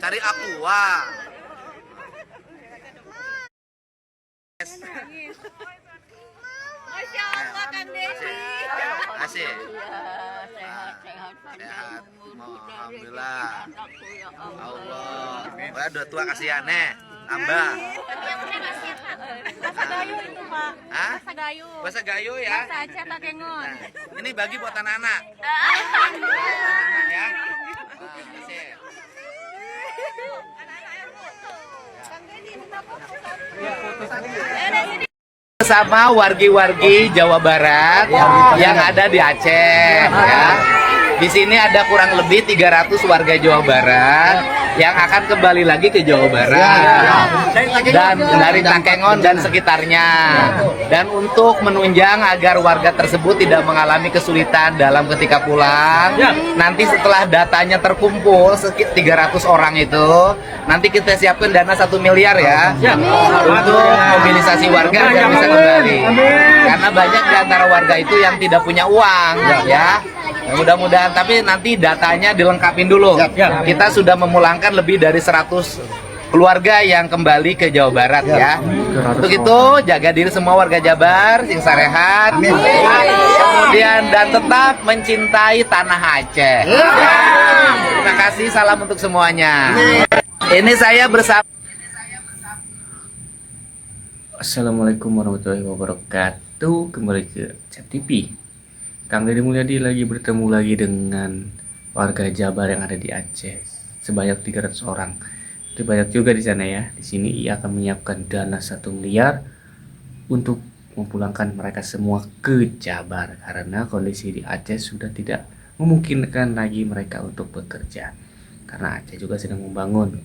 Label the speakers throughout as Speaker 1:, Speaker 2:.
Speaker 1: cari aqua.
Speaker 2: Masya Allah Kang Deddy.
Speaker 1: Asik.
Speaker 2: Sehat.
Speaker 1: Sehat. Alhamdulillah. Allah. Wah, dua tua kasihannya. Tambah.
Speaker 2: Bahasa Gayo itu Pak.
Speaker 1: Hah?
Speaker 2: Bahasa Gayo.
Speaker 1: Bahasa Gayo ya.
Speaker 2: Bahasa Aceh Takengon.
Speaker 1: Nah, ini bagi buat anak-anak. Anak-anak ya. Nah, asik. Bersama wargi-wargi Jawa Barat yang ada di Aceh ya. Di sini ada kurang lebih 300 warga Jawa Barat yang akan kembali lagi ke Jawa Barat dan dari Takengon dan sekitarnya. Dan untuk menunjang agar warga tersebut tidak mengalami kesulitan dalam ketika pulang, nanti setelah datanya terkumpul sekitar 300 orang itu, nanti kita siapkan dana 1 miliar ya untuk mobilisasi warga agar bisa kembali. Karena banyak di antara warga itu yang tidak punya uang ya. Mudah-mudahan, tapi nanti datanya dilengkapin dulu. Kita sudah memulangkan lebih dari 100 keluarga yang kembali ke Jawa Barat ya. Untuk itu jaga diri semua warga Jabar, sing sarehat. Kemudian dan tetap mencintai tanah Aceh. Terima kasih, salam untuk semuanya. Ini saya bersama.
Speaker 3: Assalamualaikum warahmatullahi wabarakatuh. Kembali ke Cep TV. Kang Deddy Mulyadi lagi bertemu lagi dengan warga Jabar yang ada di Aceh sebanyak 300 orang. Itu banyak juga di sana ya. Di sini ia akan menyiapkan dana 1 miliar untuk memulangkan mereka semua ke Jabar karena kondisi di Aceh sudah tidak memungkinkan lagi mereka untuk bekerja karena Aceh juga sedang membangun.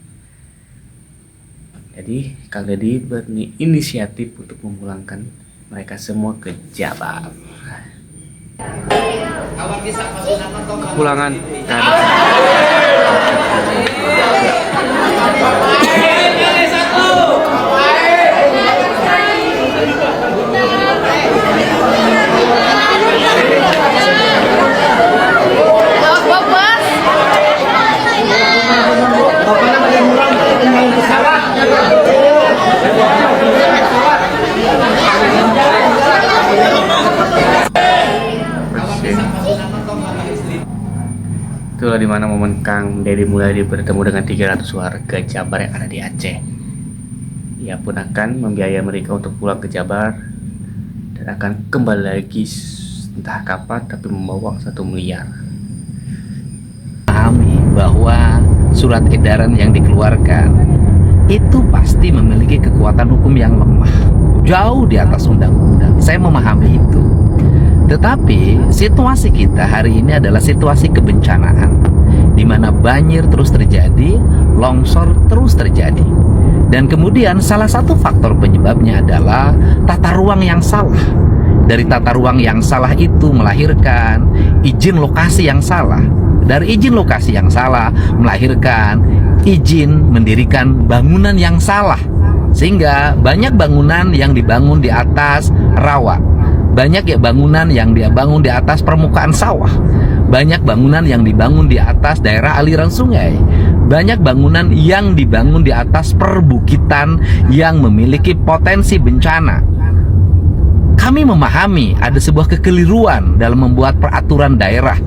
Speaker 3: Jadi Kang Deddy berinisiatif untuk memulangkan mereka semua ke Jabar. Kepulangan itulah dimana momen Kang Deddy Mulyadi bertemu dengan 300 warga Jabar yang ada di Aceh. Ia pun akan membiayai mereka untuk pulang ke Jabar dan akan kembali lagi entah kapan tapi membawa 1 miliar.
Speaker 1: Pahami bahwa surat edaran yang dikeluarkan itu pasti memiliki kekuatan hukum yang lemah, jauh di atas undang-undang. Saya memahami itu. Tetapi situasi kita hari ini adalah situasi kebencanaan, di mana banjir terus terjadi, longsor terus terjadi. Dan kemudian salah satu faktor penyebabnya adalah tata ruang yang salah. Dari tata ruang yang salah itu melahirkan izin lokasi yang salah. Dari izin lokasi yang salah melahirkan izin mendirikan bangunan yang salah. Sehingga banyak bangunan yang dibangun di atas rawa. Banyak ya bangunan yang dia bangun di atas permukaan sawah. Banyak bangunan yang dibangun di atas daerah aliran sungai. Banyak bangunan yang dibangun di atas perbukitan yang memiliki potensi bencana. Kami memahami ada sebuah kekeliruan dalam membuat peraturan daerah.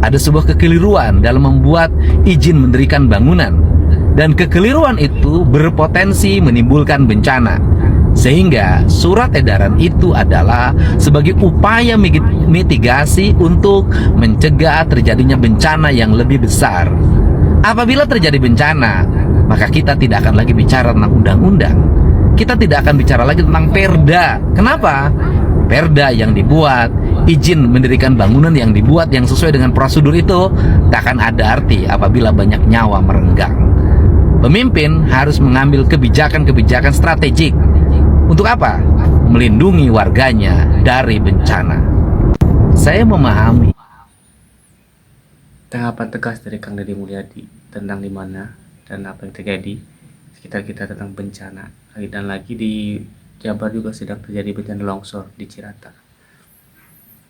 Speaker 1: Ada sebuah kekeliruan dalam membuat izin mendirikan bangunan. Dan kekeliruan itu berpotensi menimbulkan bencana. Sehingga surat edaran itu adalah sebagai upaya mitigasi untuk mencegah terjadinya bencana yang lebih besar. Apabila terjadi bencana, maka kita tidak akan lagi bicara tentang undang-undang. Kita tidak akan bicara lagi tentang perda. Kenapa? Perda yang dibuat, izin mendirikan bangunan yang dibuat yang sesuai dengan prosedur itu tak akan ada arti apabila banyak nyawa merenggang. Pemimpin harus mengambil kebijakan-kebijakan strategik. Untuk apa? Melindungi warganya dari bencana. Saya memahami.
Speaker 3: Tanggapan tegas dari Kang Deddy Mulyadi tentang di mana dan apa yang terjadi sekitar kita tentang bencana. Dan lagi di Jabar juga sedang terjadi bencana longsor di Cirata.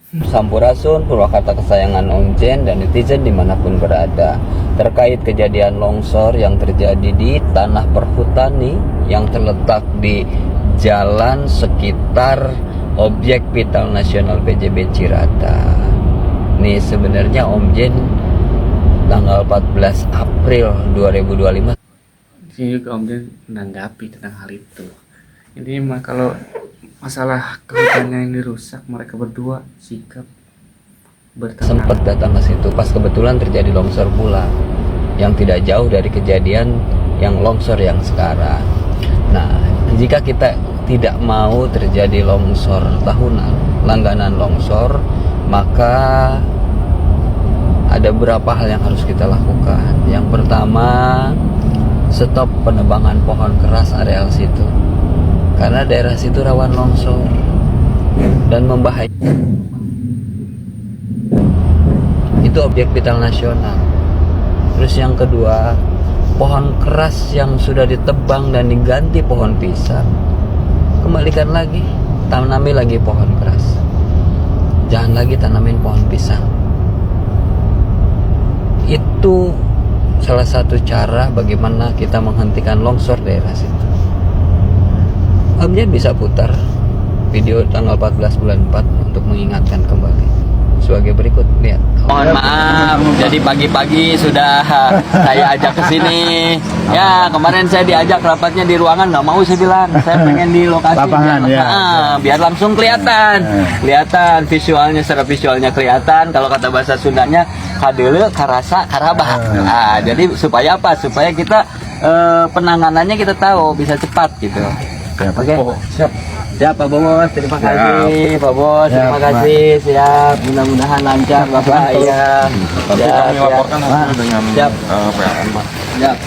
Speaker 4: Sampurasun, Purwakarta kesayangan Onjen dan netizen dimanapun berada. terkait kejadian longsor yang terjadi di tanah perhutani yang terletak di jalan sekitar objek vital nasional PJB Cirata. Nih sebenarnya Om Jen tanggal 14 April 2025
Speaker 3: Sini juga Om Jen menanggapi tentang hal itu. Intinya mah kalau masalah kehutannya yang dirusak, mereka berdua sikap bertenang.
Speaker 4: sempat datang ke situ pas kebetulan terjadi longsor pula yang tidak jauh dari kejadian yang longsor yang sekarang. Nah, jika kita tidak mau terjadi longsor tahunan, langganan longsor, maka ada beberapa hal yang harus kita lakukan. Yang pertama, stop penebangan pohon keras areal situ, karena daerah situ rawan longsor dan membahayakan. Itu objek vital nasional. Terus yang kedua, pohon keras yang sudah ditebang dan diganti pohon pisang, kembalikan lagi, tanami lagi pohon keras. Jangan lagi tanamin pohon pisang. Itu salah satu cara bagaimana kita menghentikan longsor daerah situ. Om Jen bisa putar video tanggal 14 bulan 4 untuk mengingatkan kembali. Sebagai berikut, lihat. Mohon maaf, jadi pagi-pagi sudah saya ajak ke sini. Ya, kemarin saya diajak rapatnya di ruangan, nggak mau saya bilang. Saya pengen di lokasi
Speaker 5: Lapangan,
Speaker 4: biar,
Speaker 5: ya.
Speaker 4: biar langsung kelihatan. Kelihatan visualnya, secara visualnya kelihatan. Kalau kata bahasa Sundanya, kadele, karasa, karabah. Nah, jadi supaya apa? Supaya kita penanganannya kita tahu bisa cepat gitu. Oke.
Speaker 5: Siap.
Speaker 4: Siap Pak Bos, terima kasih Pak Bos, terima kasih, siap, mudah-mudahan lancar Bapak ya.
Speaker 5: Nanti kami laporkan hasil dengan
Speaker 4: siap.
Speaker 5: PLN Pak.
Speaker 4: Siap.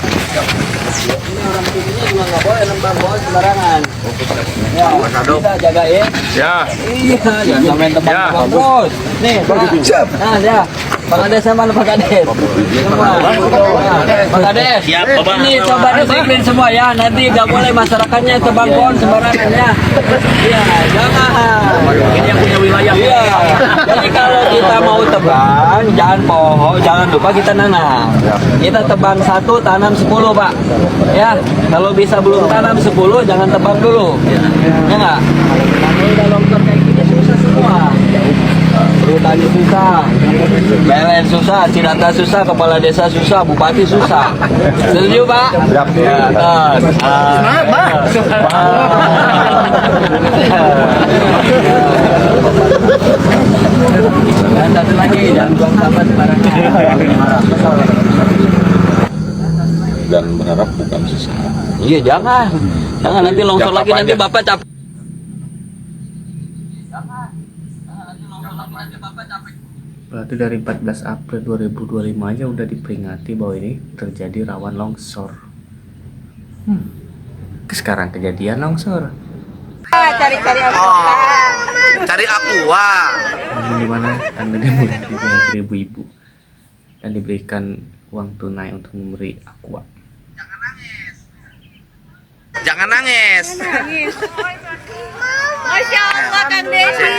Speaker 4: Ini orang sininya juga nggak boleh nembak bos sembarangan. Ya, kita jagain.
Speaker 5: Ya.
Speaker 4: Iya, jangan sampai tebak-tebak bos. Nih, Pak. Nah, ya. Pak Kades sama Pak Kades. Semua. Pak Kades. Siap, Bapak. Ini coba disiplin semua ya. Nanti nggak boleh masyarakatnya tebang pohon sembarangan ya. Iya, jangan. Ini yang punya wilayah. Iya. Jadi kalau kita mau tebang, jangan pohon, jangan lupa kita nanam. Kita tebang 1, tanam 10, Pak. Ya, kalau bisa belum tanam 10, jangan tebang dulu. Ya nggak? Kalau udah longsor kayak gini susah semua. Perhutani susah, PLN susah, Cirata susah, kepala desa susah, bupati susah. Setuju Pak? Ya, semangat Pak. Dan satu lagi, jangan buang sampah sembarangan.
Speaker 5: Dan berharap bukan sisa.
Speaker 4: Iya jangan nanti longsor
Speaker 5: Jangka
Speaker 4: lagi nanti
Speaker 5: panjang.
Speaker 4: Bapak capek.
Speaker 3: Berarti dari 14 April 2025 aja udah diperingati bahwa ini terjadi rawan longsor. Sekarang kejadian longsor.
Speaker 2: Cari-cari aku.
Speaker 1: Cari aqua.
Speaker 3: Di mana Anda dimulai dengan ibu-ibu dan diberikan uang tunai untuk memberi aqua.
Speaker 1: Jangan nangis.
Speaker 2: Masya Allah Kang Desi.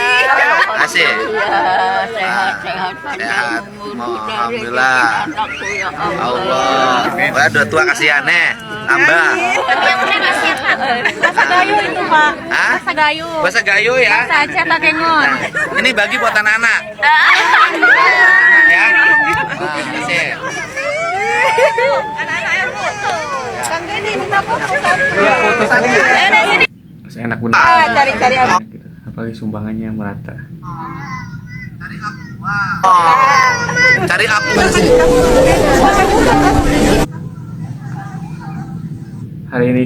Speaker 1: Asik.
Speaker 2: Ya, sehat-sehat
Speaker 1: Sehat. Alhamdulillah. Allah. Wah, dua tua kasihannya. Tambah.
Speaker 2: Bahasa Gayo itu Pak.
Speaker 1: Hah?
Speaker 2: Bahasa Gayo.
Speaker 1: Bahasa Gayo ya.
Speaker 2: Bahasa Aceh pakai ngon.
Speaker 1: Nah, ini bagi buat anak-anak. Ya. Wah, asik.
Speaker 2: Anak-anak yang foto. Kang Deni minta foto.
Speaker 3: Masih enak bener.
Speaker 2: Cari-cari aku.
Speaker 3: Gitu. Apalagi sumbangannya merata.
Speaker 1: Cari aqua.
Speaker 3: Hari ini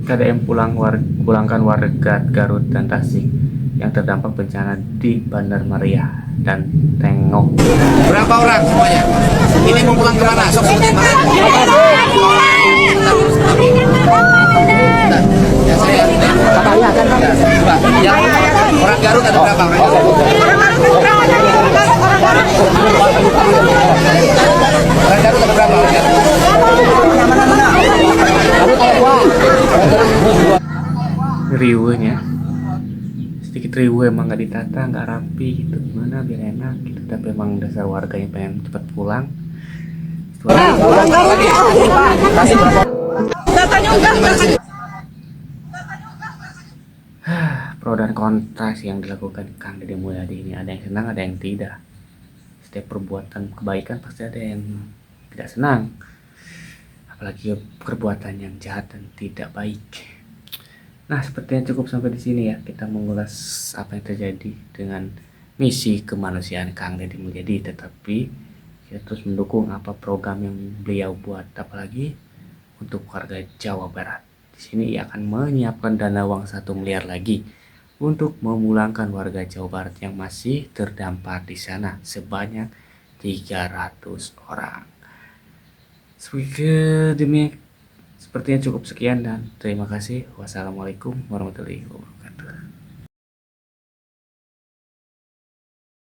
Speaker 3: KDM pulangkan warga Garut dan Tasik yang terdampak bencana di Bandar Maria dan Tengok.
Speaker 1: Berapa orang semuanya? Ini mau pulang kemana? Sok sini mana? Ya saya. Coba. Yang orang Garut ada berapa? Orang Garut ada berapa?
Speaker 3: Riuhnya sedikit riuh, emang nggak ditata, nggak rapi gitu, gimana biar enak gitu. Tapi emang dasar warganya pengen cepat pulang Pro dan kontra yang dilakukan Kang Deddy Mulyadi ini, ada yang senang, ada yang tidak. Setiap perbuatan kebaikan pasti ada yang tidak senang, apalagi perbuatan yang jahat dan tidak baik. Nah, sepertinya cukup sampai di sini ya, kita mengulas apa yang terjadi dengan misi kemanusiaan Kang Deddy Mulyadi. Tetapi kita terus mendukung apa program yang beliau buat, apalagi untuk warga Jawa Barat. Di sini ia akan menyiapkan dana uang 1 miliar lagi untuk memulangkan warga Jawa Barat yang masih terdampar di sana sebanyak 300 orang. Sepertinya cukup sekian dan terima kasih. Wassalamualaikum warahmatullahi wabarakatuh.